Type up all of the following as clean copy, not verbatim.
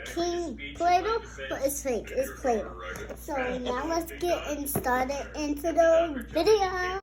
King Play-Doh, but it's fake. It's Play-Doh. So now let's get started into the video.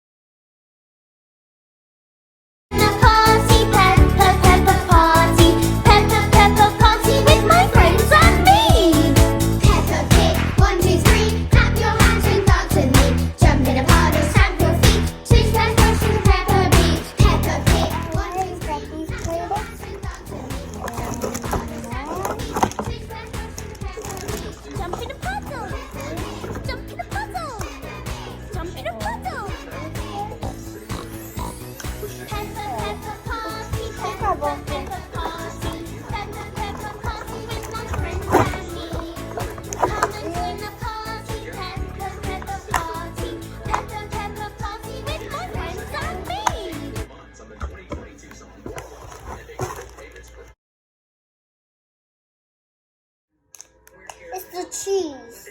It's the cheese.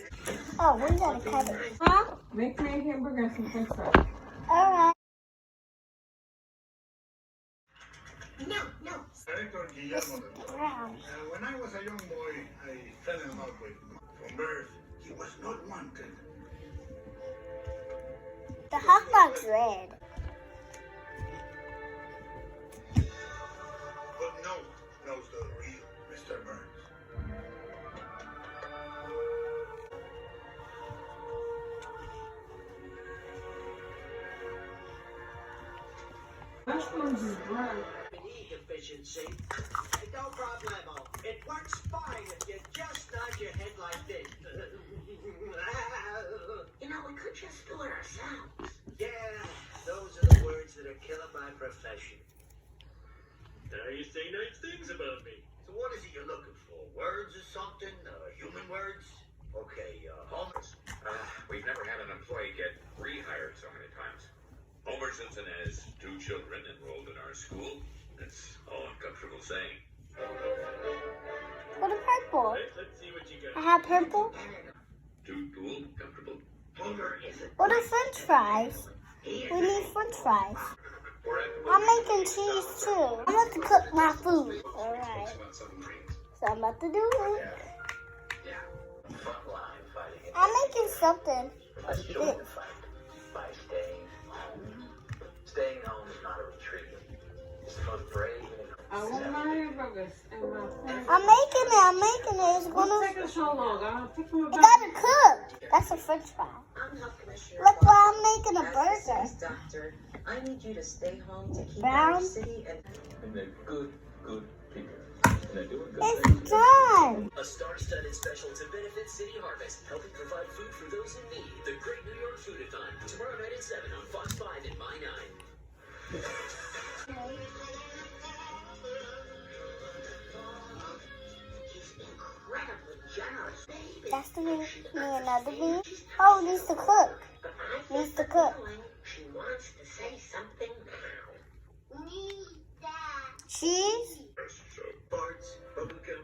Oh, we gotta cut it. Huh? Make me a hamburger and some french fries. Alright. No. Brown. When I was a young boy, I fell in love with him. From birth, he was not wanted. The hot dog's red. But no one knows the real Mr. Burns. Mushrooms is brown. Deficiency. No problemo. It works fine if you just nod your head like this. You know, we could just do it ourselves. Yeah, those are the words that are killing my profession. Now you say nice things about me. So what is it you're looking for? Words or something? Human words? Okay, Homer's. We've never had an employee get rehired so many times. Homer Simpson has 2 children enrolled in our school. That's all I'm comfortable saying. What a purple. Let's see what you got. I have purple. Too cool? Comfortable? Homer is a What are french fries? We need french fries. I'm making cheese too. I'm about to cook my food. Alright. So I'm about to do it. Frontline fighting. I'm making something. But you don't have to fight by staying home. Staying home is not a retreat. It's the most brave and I want my hamburgers and my french fries. I'm making it. It's What's gonna. taking so long? I'll take them It back. gotta cook. That's a french fry. I'm not Commissioner. Look why I'm making a As the burger. city's doctor, I need you to stay home to keep Brown. our city and they're good people. And they're doing good It's things. done. A star-studded special to benefit City Harvest, helping provide food for those in need. The Great New York Food-a-thon, tomorrow night at 7 on Fox 5 and My 9. he's incredibly generous, baby. That's the me another bean. Oh, it needs to cook. But I Needs get to the cook. feeling she wants to say something now. Cheese. Parts, bubblegum.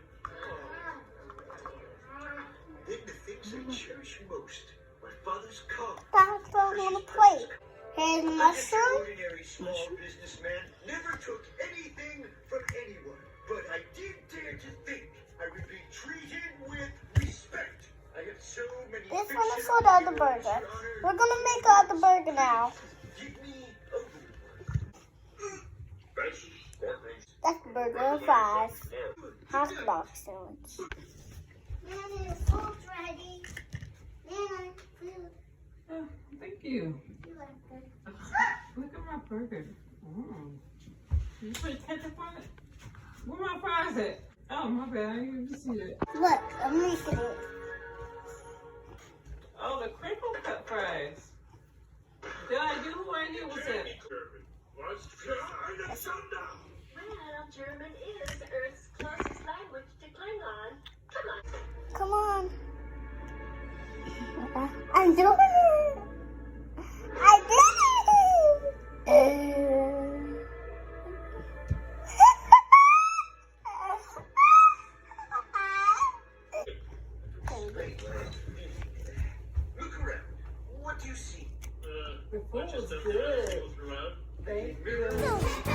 Then the things I cherish most. My father's car. That's on the plate. Here's This mushroom. ordinary small businessman never took anything from anyone. But I did dare to think I would be treated with respect. I have so many This one is fictional for the other heroes burger. to honor. We're gonna make the other burger now. Give me a good Bench, courtrooms. That's the burger and fries. Hot dog sandwich. Nana, the food's ready. Nana, food. Oh, thank you. You like it? Look at my burger. You put ketchup on it? Where my fries at? Oh, my bad. I didn't even see it. Look, I'm making it. Oh, the crinkle cut fries. Did I do what I knew was it? What's trying to sundown? Well, German is Earth's closest language to Klingon. Come Come on. on. I'm doing it. I did it. Look around. What do you see? The food Bunch of was stuff good. throughout. Thank Mirror. you.